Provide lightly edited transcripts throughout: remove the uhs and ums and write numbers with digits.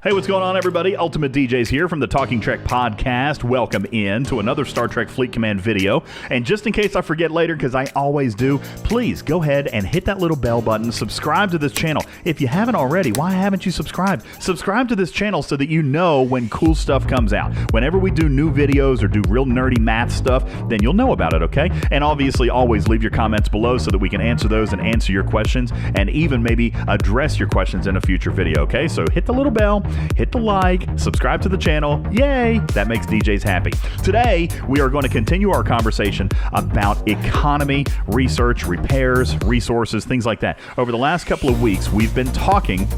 Hey, what's going on, everybody? UltimatDJz here from the Talking Trek podcast. Welcome in to another Star Trek Fleet Command video. And just in case I forget later, because I always do, please go ahead and hit that little bell button. Subscribe to this channel. If you haven't already, why haven't you subscribed? Subscribe to this channel so that you know when cool stuff comes out. Whenever we do new videos or do real nerdy math stuff, then you'll know about it, okay? And obviously, always leave your comments below so that we can answer those and answer your questions and even maybe address your questions in a future video, okay? So hit the little bell. Hit the like, subscribe to the channel. Yay! That makes DJs happy. Today, we are going to continue our conversation about economy, research, repairs, resources, things like that. Over the last couple of weeks, we've been talking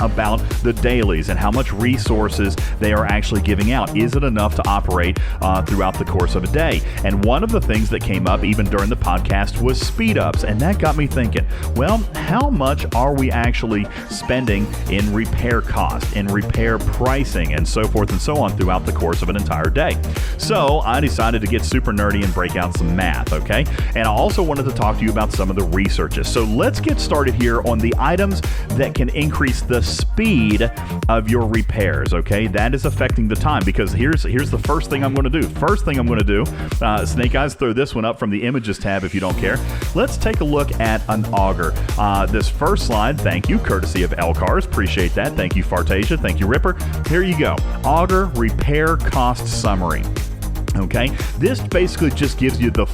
about the dailies and how much resources they are actually giving out. Is it enough to operate throughout the course of a day? And one of the things that came up even during the podcast was speed ups, and that got me thinking, well, how much are we actually spending in repair cost, in repair pricing, and so forth and so on throughout the course of an entire day? So I decided to get super nerdy and break out some math, okay? And I also wanted to talk to you about some of the researches. So let's get started here on the items that can increase the speed of your repairs, okay? That is affecting the time, because here's the first thing I'm going to do. SnakeEyes, throw this one up from the images tab if you don't care. Let's take a look at an auger. This first slide, thank you, courtesy of Elcars. Appreciate that. Thank you, Fartasia. Thank you, Ripper. Here you go. Auger repair cost summary. Okay, this basically just gives you the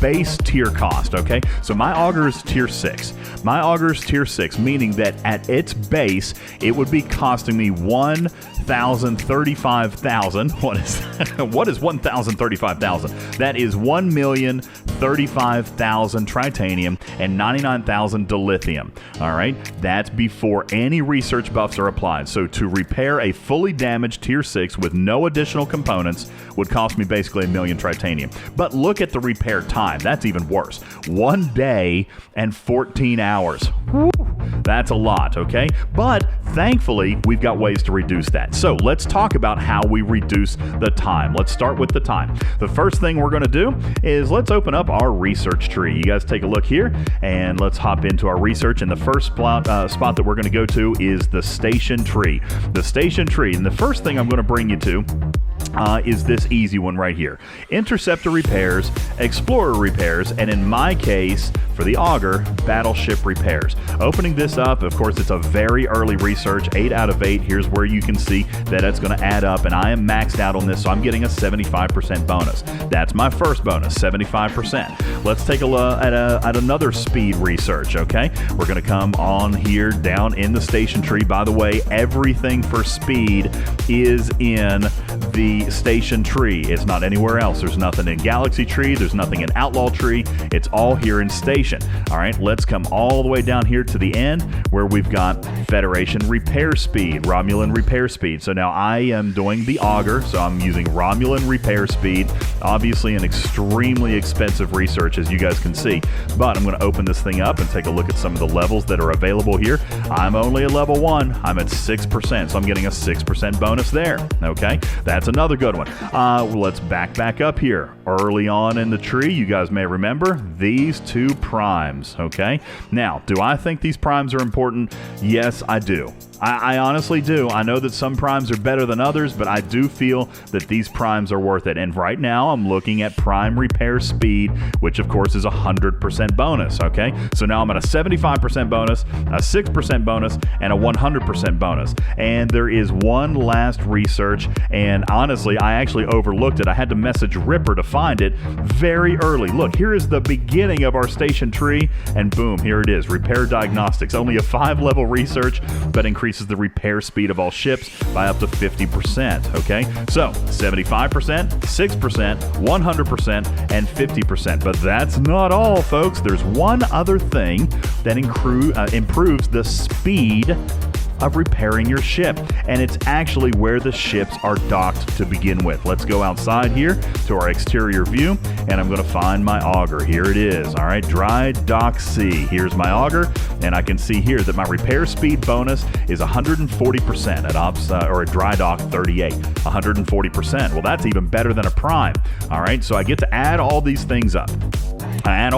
base tier cost, okay? So my auger is tier 6. My auger is tier 6, meaning that at its base, it would be costing me $1,035,000. What is $1,035,000? That is 1,035,000 titanium and 99,000 dilithium. All right, that's before any research buffs are applied. So to repair a fully damaged tier 6 with no additional components would cost me basically $1 million titanium. But look at the repair time. That's even worse. 1 day and 14 hours. Woo, that's a lot, okay? But thankfully, we've got ways to reduce that. So let's talk about how we reduce the time. Let's start with the time. The first thing we're going to do is let's open up our research tree. You guys take a look here, and let's hop into our research. And the first spot that we're going to go to is the station tree. The station tree. And the first thing I'm going to bring you to is this easy one right here. Interceptor repairs, explorer repairs, and in my case, for the auger, battleship repairs. Opening this up, of course, it's a very early research, 8 out of 8. Here's where you can see that it's going to add up, and I am maxed out on this, so I'm getting a 75% bonus. That's my first bonus, 75%. Let's take a look at another speed research, okay? We're going to come on here down in the station tree. By the way, everything for speed is in the station tree. It's not anywhere else. There's nothing in Galaxy Tree. There's nothing in Outlaw Tree. It's all here in Station. All right, let's come all the way down here to the end where we've got Federation repair speed, Romulan repair speed. So now I am doing the auger, so I'm using Romulan repair speed. Obviously an extremely expensive research, as you guys can see. But I'm going to open this thing up and take a look at some of the levels that are available here. I'm only at level 1. I'm at 6%, so I'm getting a 6% bonus there. Okay, that's another good one. Let's back up here. Early on in the tree, you guys may remember these 2 primes, okay? Now, do I think these primes are important? Yes, I do. I honestly do. I know that some primes are better than others, but I do feel that these primes are worth it. And right now, I'm looking at prime repair speed, which of course is a 100% bonus, okay? So now I'm at a 75% bonus, a 6% bonus, and a 100% bonus. And there is one last research, and honestly, I actually overlooked it. I had to message Ripper to find it very early. Look, here is the beginning of our station tree, and boom, here it is, repair diagnostics. Only a 5-level research, but increases the repair speed of all ships by up to 50%, okay? So 75%, 6%, 100%, and 50%. But that's not all, folks. There's one other thing that improves the speed of repairing your ship, and it's actually where the ships are docked to begin with. Let's go outside here to our exterior view, and I'm going to find my auger. Here it is. All right, dry dock C. Here's my auger, and I can see here that my repair speed bonus is 140% at ops or at dry dock 38. 140%. Well, that's even better than a prime. All right, so I get to add all these things up. And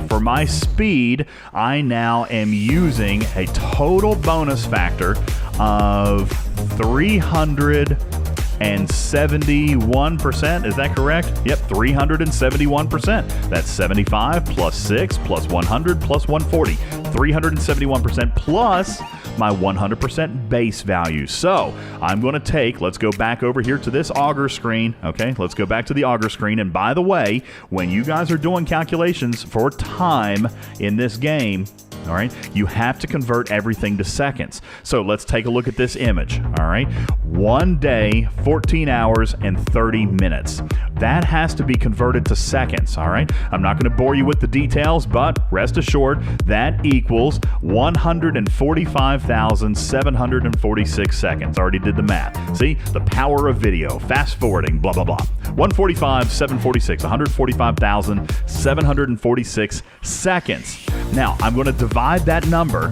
for my speed, I now am using a total bonus factor of 371%. Is that correct? Yep, 371%. That's 75 plus 6 plus 100 plus 140. 371% plus my 100% base value. So I'm going to take, let's go back over here to this auger screen. Okay, let's go back to the auger screen. And by the way, when you guys are doing calculations for time in this game, all right, you have to convert everything to seconds. So let's take a look at this image. All right, 1 day, 14 hours, and 30 minutes. That has to be converted to seconds. All right, I'm not going to bore you with the details, but rest assured that equals 145,746 seconds. Already did the math. See, the power of video, fast forwarding, blah, blah, blah. 145,746, 145,746 seconds. Now, I'm going to divide that number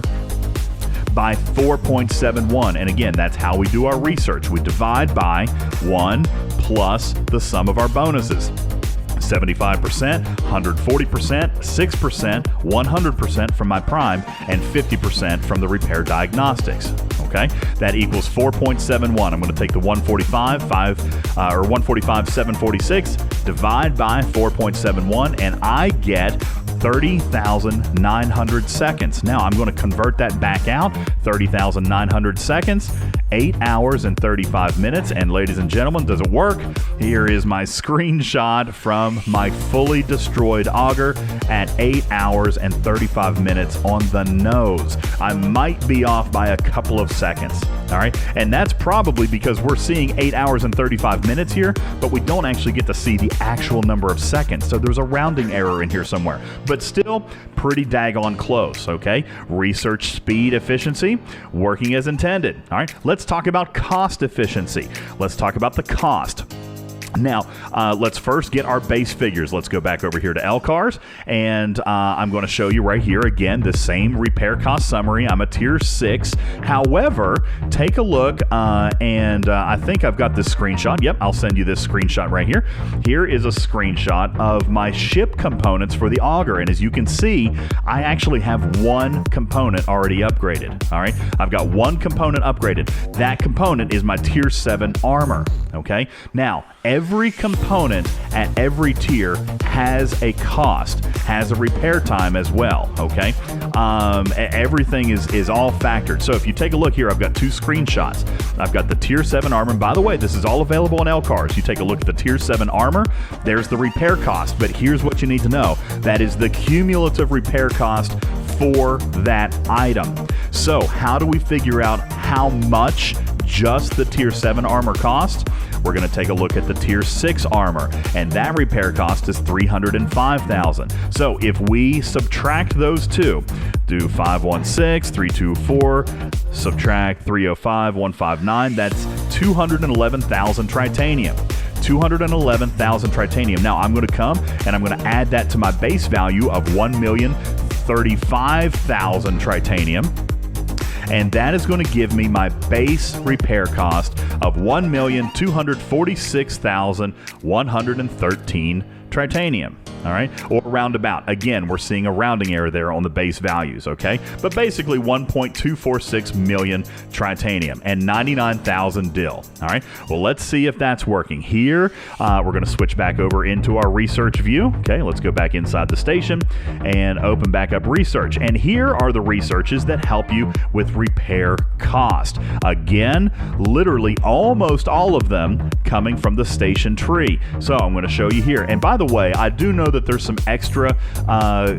by 4.71. And again, that's how we do our research. We divide by 1 plus the sum of our bonuses. 75%, 140%, 6%, 100% from my prime, and 50% from the repair diagnostics. Okay, that equals 4.71. I'm going to take the 145,746, divide by 4.71, and I get 30,900 seconds. Now I'm going to convert that back out. 30,900 seconds, 8 hours and 35 minutes. And ladies and gentlemen, does it work? Here is my screenshot from my fully destroyed auger at 8 hours and 35 minutes on the nose. I might be off by a couple of seconds. All right, and that's probably because we're seeing 8 hours and 35 minutes here, but we don't actually get to see the actual number of seconds. So there's a rounding error in here somewhere, but still pretty daggone close. Okay, research speed efficiency working as intended. All right, let's talk about cost efficiency. Let's talk about the cost. Now, let's first get our base figures. Let's go back over here to LCARs, and I'm going to show you right here, again, the same repair cost summary. I'm a tier 6. However, take a look, and I think I've got this screenshot. Yep, I'll send you this screenshot right here. Here is a screenshot of my ship components for the auger, and as you can see, I actually have one component already upgraded. All right, I've got one component upgraded. That component is my tier 7 armor. Okay, now, every component at every tier has a cost, has a repair time as well, okay? Everything is all factored. So if you take a look here, I've got 2 screenshots. I've got the tier 7 armor, and by the way, this is all available on LCARs. You take a look at the tier 7 armor, there's the repair cost, but here's what you need to know. That is the cumulative repair cost for that item. So how do we figure out how much just the tier 7 armor costs? We're going to take a look at the tier 6 armor, and that repair cost is $305,000. So if we subtract those two, do 516, 324, subtract 305, 159, that's 211,000 titanium. 211,000 titanium. Now I'm going to come and I'm going to add that to my base value of 1,035,000 titanium. And that is going to give me my base repair cost of 1,246,113 titanium. All right, or roundabout. Again, we're seeing a rounding error there on the base values, okay? But basically 1.246 million titanium and 99,000 dill. All right, well, let's see if that's working. Here, we're going to switch back over into our research view. Okay, let's go back inside the station and open back up research. And here are the researches that help you with repair cost. Again, literally almost all of them coming from the station tree. So I'm going to show you here. And by the way, I do know that there's some extra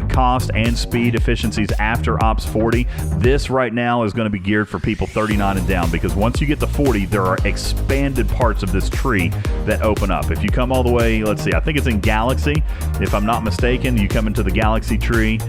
cost and speed efficiencies after Ops 40. This right now is going to be geared for people 39 and down, because once you get to 40, there are expanded parts of this tree that open up. If you come all the way, let's see, I think it's in Galaxy. If I'm not mistaken, you come into the Galaxy tree.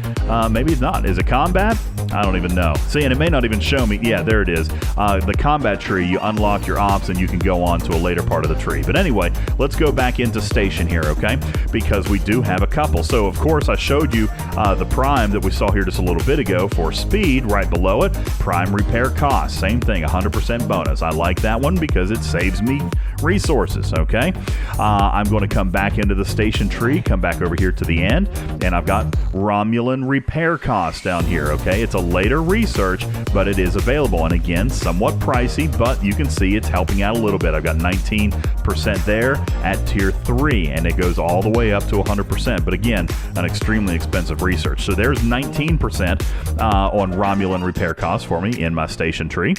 Maybe it's not. Is it combat? I don't even know. See, and it may not even show me. Yeah, there it is. The combat tree, you unlock your ops and you can go on to a later part of the tree. But anyway, let's go back into station here, okay? Because we do have a couple. So, of course, I showed you the prime that we saw here just a little bit ago for speed right below it. Prime repair cost, same thing, 100% bonus. I like that one because it saves me resources, okay? I'm going to come back into the station tree, come back over here to the end, and I've got Romulan repair cost down here, okay? It's a later research, but it is available. And again, somewhat pricey, but you can see it's helping out a little bit. I've got 19% there at tier 3, and it goes all the way up to 100%. But again, an extremely expensive research. So there's 19% on Romulan repair costs for me in my station tree.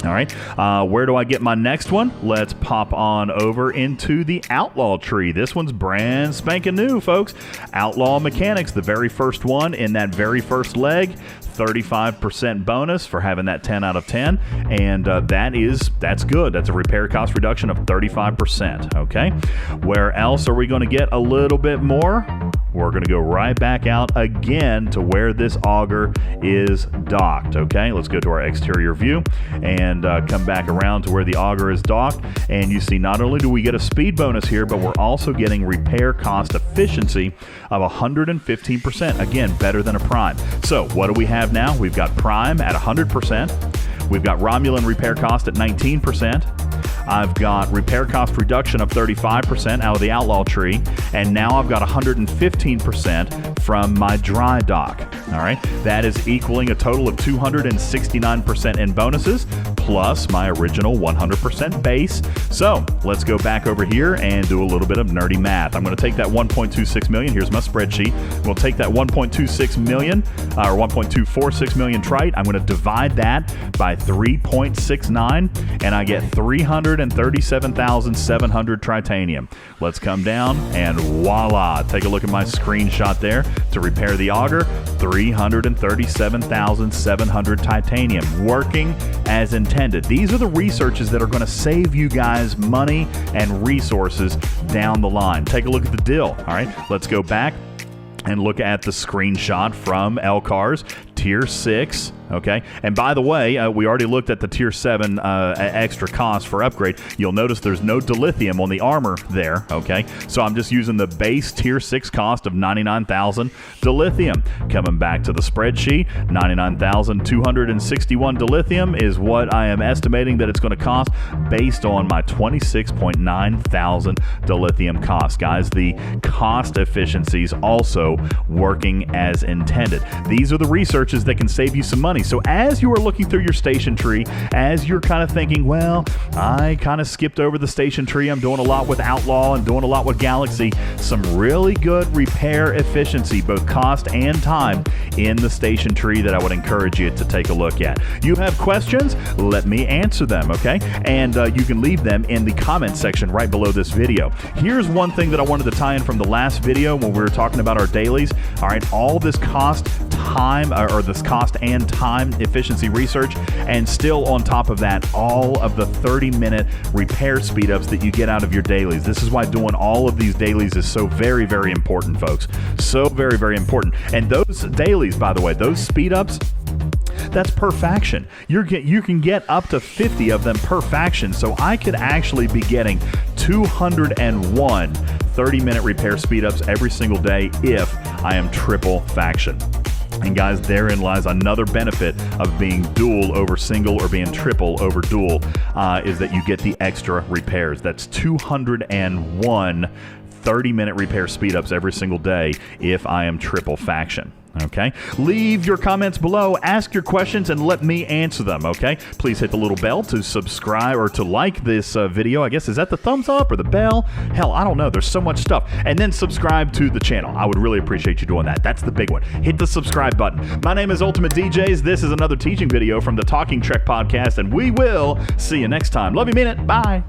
All right, where do I get my next one? Let's pop on over into the Outlaw tree. This one's brand spanking new, folks. Outlaw Mechanics, the very first one in that very first leg. 35% bonus for having that 10 out of 10, and that's good. That's a repair cost reduction of 35%. Okay, where else are we going to get a little bit more? We're going to go right back out again to where this auger is docked. Okay, let's go to our exterior view and come back around to where the auger is docked, and you see not only do we get a speed bonus here, but we're also getting repair cost efficiency of 115%. Again, better than a prime. So what do we have now? We've got prime at 100%. We've got Romulan repair cost at 19%. I've got repair cost reduction of 35% out of the Outlaw tree, and now I've got 115% from my dry dock. All right, that is equaling a total of 269% in bonuses, plus my original 100% base. So let's go back over here and do a little bit of nerdy math. I'm going to take that 1.26 million. Here's my spreadsheet. We'll take that 1.26 million or 1.246 million trite. I'm going to divide that by 3.69, and I get 337,700 tritanium. Let's come down and voila. Take a look at my screenshot there to repair the auger. 337,700 titanium, working as intended. These are the researches that are going to save you guys money and resources down the line. Take a look at the dill. All right, let's go back and look at the screenshot from Elcar's tier 6. Okay, and by the way, we already looked at the tier 7 extra cost for upgrade. You'll notice there's no dilithium on the armor there. Okay, so I'm just using the base tier 6 cost of 99,000 dilithium. Coming back to the spreadsheet, 99,261 dilithium is what I am estimating that it's going to cost based on my 26.9 thousand dilithium cost. Guys, the cost efficiencies also working as intended. These are the researches that can save you some money. So as you are looking through your station tree, as you're kind of thinking, well, I kind of skipped over the station tree. I'm doing a lot with Outlaw and doing a lot with Galaxy. Some really good repair efficiency, both cost and time, in the station tree that I would encourage you to take a look at. You have questions? Let me answer them, okay? And you can leave them in the comment section right below this video. Here's one thing that I wanted to tie in from the last video when we were talking about our dailies. All right, all this cost and time efficiency research, and still on top of that, all of the 30-minute repair speedups that you get out of your dailies. This is why doing all of these dailies is so very, very important, folks. So very, very important. And those dailies, by the way, those speedups, that's per faction. You can get up to 50 of them per faction. So I could actually be getting 201 30-minute repair speedups every single day if I am triple faction. And guys, therein lies another benefit of being dual over single or being triple over dual, is that you get the extra repairs. That's 201 30-minute repair speedups every single day if I am triple faction. Okay, leave your comments below, ask your questions, and let me answer them. Okay, please hit the little bell to subscribe or to like this video. I guess, is that the thumbs up or the bell? Hell, I don't know. There's so much stuff. And then subscribe to the channel. I would really appreciate you doing that. That's the big one. Hit the subscribe button. My name is UltimatDJz. This is another teaching video from the Talking Trek podcast, and we will see you next time. Love you, mean it. Bye.